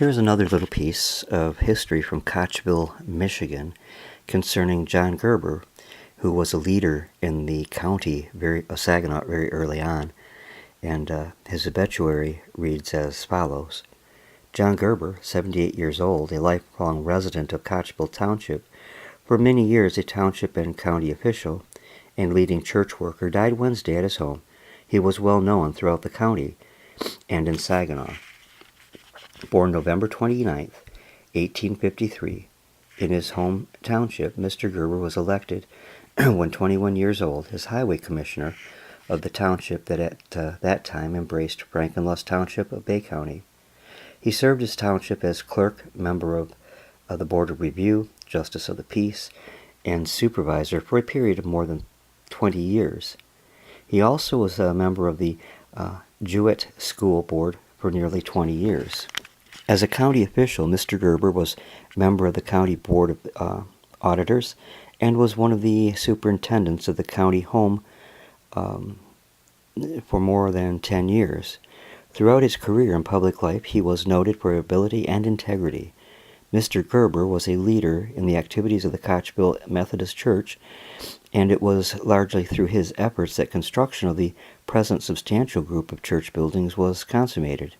Here's another little piece of history from Kochville, Michigan, concerning John Gerber, who was a leader in the county of Saginaw very early on, and his obituary reads as follows. John Gerber, 78 years old, a lifelong resident of Kochville Township, for many years a township and county official and leading church worker, died Wednesday at his home. He was well known throughout the county and in Saginaw. Born November 29, 1853, in his home township, Mr. Gerber was elected when 21 years old as highway commissioner of the township that at that time embraced Frankenlust Township of Bay County. He served his township as clerk, member of the Board of Review, Justice of the Peace, and supervisor for a period of more than 20 years. He also was a member of the Jewett School Board for nearly 20 years. As a county official, Mr. Gerber was member of the County Board of Auditors and was one of the superintendents of the county home for more than 10 years. Throughout his career in public life, he was noted for ability and integrity. Mr. Gerber was a leader in the activities of the Kochville Methodist Church, and it was largely through his efforts that construction of the present substantial group of church buildings was consummated.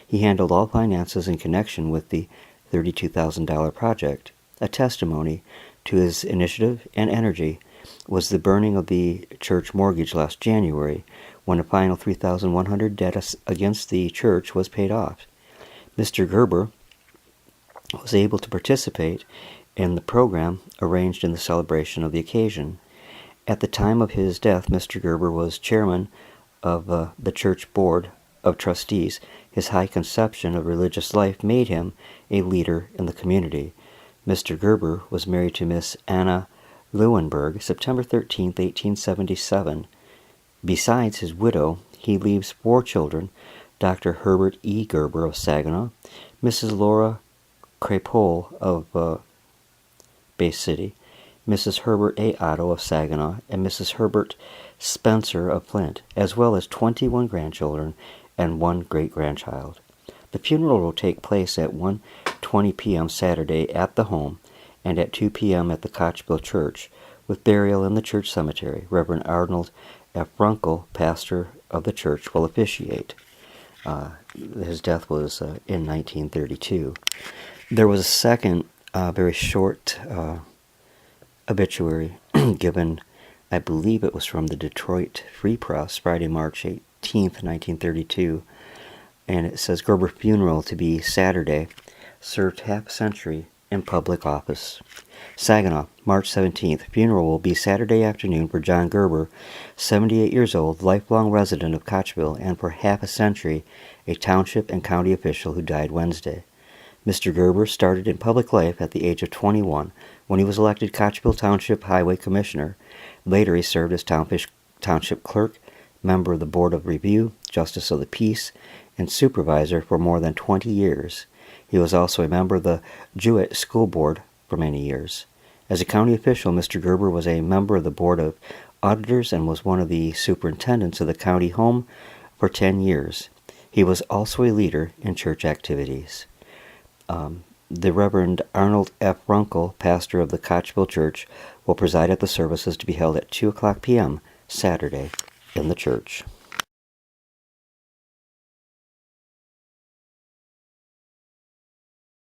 He handled all finances in connection with the $32,000 project. A testimony to his initiative and energy was the burning of the church mortgage last January, when a final $3,100 debt against the church was paid off. Mr. Gerber was able to participate in the program arranged in the celebration of the occasion. At the time of his death, Mr. Gerber was chairman of the church board of trustees. His high conception of religious life made him a leader in the community. Mr. Gerber was married to Miss Anna Leuenberg, September 13, 1877. Besides his widow, he leaves 4 children: Dr. Herbert E. Gerber of Saginaw, Mrs. Laura Crapole of Bay City, Mrs. Herbert A. Otto of Saginaw, and Mrs. Herbert Spencer of Flint, as well as 21 grandchildren and 1 great-grandchild. The funeral will take place at 1:20 p.m. Saturday at the home and at 2 p.m. at the Kochville Church, with burial in the church cemetery. Reverend Arnold F. Runkle, pastor of the church, will officiate. His death was in 1932. There was a second very short obituary given, I believe it was from the Detroit Free Press, Friday, March 18th, 1932, and it says, Gerber funeral to be Saturday, served half a century in public office. Saginaw, March 17th, funeral will be Saturday afternoon for John Gerber, 78 years old, lifelong resident of Kochville, and for half a century a township and county official who died Wednesday. Mr. Gerber started in public life at the age of 21 when he was elected Kochville Township Highway Commissioner. Later he served as Township Clerk, member of the Board of Review, Justice of the Peace, and supervisor for more than 20 years. He was also a member of the Jewett School Board for many years. As a county official, Mr. Gerber was a member of the Board of Auditors and was one of the superintendents of the county home for 10 years. He was also a leader in church activities. The Reverend Arnold F. Runkle, pastor of the Kochville Church, will preside at the services to be held at 2 o'clock p.m. Saturday in the church.